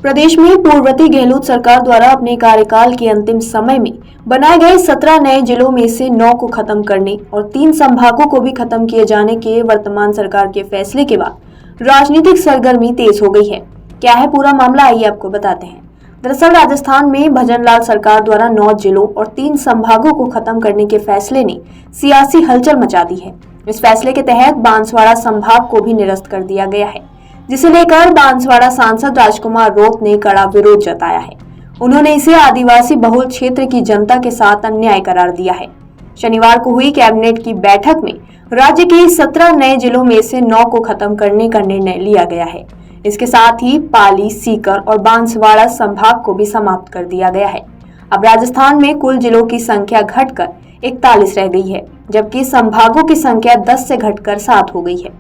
प्रदेश में पूर्ववर्ती गहलोत सरकार द्वारा अपने कार्यकाल के अंतिम समय में बनाए गए 17 नए जिलों में से 9 को खत्म करने और 3 संभागों को भी खत्म किए जाने के वर्तमान सरकार के फैसले के बाद राजनीतिक सरगर्मी तेज हो गई है। क्या है पूरा मामला, आइए आपको बताते हैं। दरअसल राजस्थान में भजनलाल सरकार द्वारा 9 जिलों और 3 संभागों को खत्म करने के फैसले ने सियासी हलचल मचा दी है। इस फैसले के तहत बांसवाड़ा संभाग को भी निरस्त कर दिया गया है, जिसे लेकर बांसवाड़ा सांसद राजकुमार रोत ने कड़ा विरोध जताया है। उन्होंने इसे आदिवासी बहुल क्षेत्र की जनता के साथ अन्याय करार दिया है। शनिवार को हुई कैबिनेट की बैठक में राज्य के 17 नए जिलों में से 9 को खत्म करने का निर्णय लिया गया है। इसके साथ ही पाली, सीकर और बांसवाड़ा संभाग को भी समाप्त कर दिया गया है। अब राजस्थान में कुल जिलों की संख्या घटकर 41 रह गई है, जबकि संभागों की संख्या 10 से घटकर 7 हो गई है।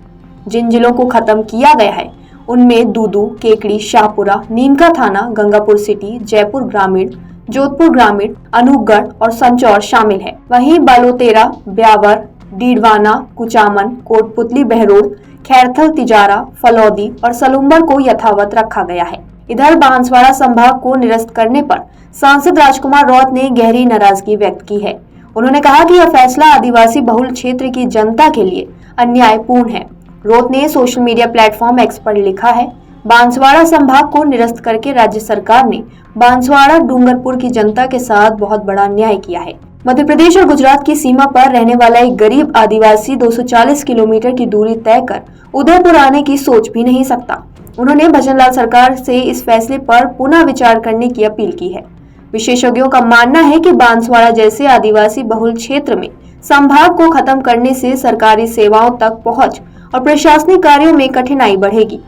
जिन जिलों को खत्म किया गया है उनमें दूदू, केकड़ी, शाहपुरा, नीमका थाना, गंगापुर सिटी, जयपुर ग्रामीण, जोधपुर ग्रामीण, अनूपगढ़ और संचौर शामिल है। वहीं बालोतेरा, ब्यावर, डीडवाना, कुचामन, कोटपुतली, बहरोड, खैरथल, तिजारा, फलौदी और सलुम्बर को यथावत रखा गया है। इधर बांसवाड़ा संभाग को निरस्त करने पर सांसद राजकुमार रौत ने गहरी नाराजगी व्यक्त की है। उन्होंने कहा कि यह फैसला आदिवासी बहुल क्षेत्र की जनता के लिए अन्यायपूर्ण है। रोत ने सोशल मीडिया प्लेटफॉर्म एक्स पर लिखा है, बांसवाड़ा संभाग को निरस्त करके राज्य सरकार ने बांसवाड़ा डूंगरपुर की जनता के साथ बहुत बड़ा अन्याय किया है। मध्य प्रदेश और गुजरात की सीमा पर रहने वाला एक गरीब आदिवासी 240 किलोमीटर की दूरी तय कर उदयपुर आने की सोच भी नहीं सकता। उन्होंने भजनलाल सरकार से इस फैसले पर पुनः विचार करने की अपील की है। विशेषज्ञों का मानना है कि बांसवाड़ा जैसे आदिवासी बहुल क्षेत्र में संभाग को खत्म करने से सरकारी सेवाओं तक पहुंच और प्रशासनिक कार्यों में कठिनाई बढ़ेगी।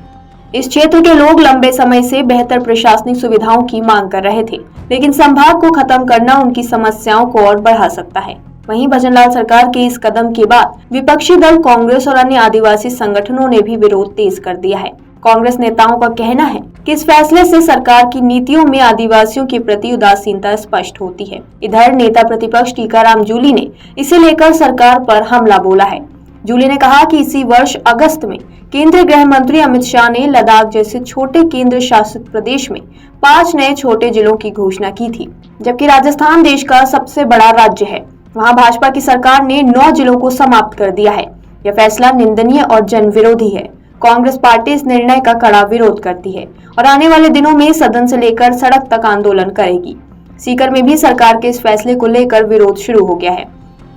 इस क्षेत्र के लोग लंबे समय से बेहतर प्रशासनिक सुविधाओं की मांग कर रहे थे, लेकिन संभाग को खत्म करना उनकी समस्याओं को और बढ़ा सकता है। वहीं भजनलाल सरकार के इस कदम के बाद विपक्षी दल कांग्रेस और अन्य आदिवासी संगठनों ने भी विरोध तेज कर दिया है। कांग्रेस नेताओं का कहना है कि इस फैसले से सरकार की नीतियों में आदिवासियों के प्रति उदासीनता स्पष्ट होती है। इधर नेता प्रतिपक्ष टीकाराम जूली ने इसे लेकर सरकार पर हमला बोला है। जूली ने कहा कि इसी वर्ष अगस्त में केंद्रीय गृह मंत्री अमित शाह ने लद्दाख जैसे छोटे केंद्र शासित प्रदेश में 5 नए छोटे जिलों की घोषणा की थी, जबकि राजस्थान देश का सबसे बड़ा राज्य है। वहां भाजपा की सरकार ने 9 जिलों को समाप्त कर दिया है। यह फैसला निंदनीय और जन विरोधी है। कांग्रेस पार्टी इस निर्णय का कड़ा विरोध करती है और आने वाले दिनों में सदन से लेकर सड़क तक आंदोलन करेगी। सीकर में भी सरकार के इस फैसले को लेकर विरोध शुरू हो गया है।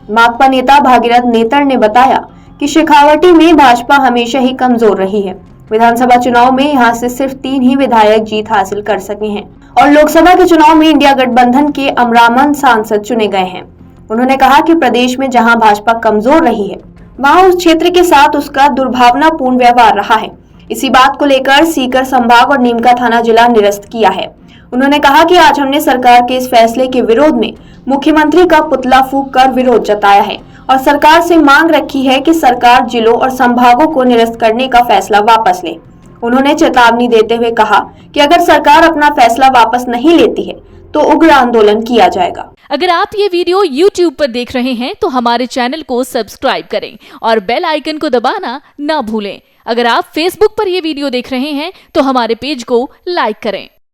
माकपा नेता भागीरथ नेतर ने बताया कि शेखावटी में भाजपा हमेशा ही कमजोर रही है। विधानसभा चुनाव में यहां से सिर्फ 3 ही विधायक जीत हासिल कर सके हैं और लोकसभा के चुनाव में इंडिया गठबंधन के अमरामन सांसद चुने गए हैं। उन्होंने कहा कि प्रदेश में जहां भाजपा कमजोर रही है, वहां उस क्षेत्र के साथ उसका दुर्भावनापूर्ण व्यवहार रहा है। इसी बात को लेकर सीकर संभाग और नीमका थाना जिला निरस्त किया है। उन्होंने कहा कि आज हमने सरकार के इस फैसले के विरोध में मुख्यमंत्री का पुतला फूंक कर विरोध जताया है और सरकार से मांग रखी है कि सरकार जिलों और संभागों को निरस्त करने का फैसला वापस ले। उन्होंने चेतावनी देते हुए कहा कि अगर सरकार अपना फैसला वापस नहीं लेती है तो उग्र आंदोलन किया जाएगा। अगर आप ये वीडियो YouTube पर देख रहे हैं तो हमारे चैनल को सब्सक्राइब करें और बेल आइकन को दबाना ना भूलें। अगर आप Facebook पर ये वीडियो देख रहे हैं तो हमारे पेज को लाइक करें।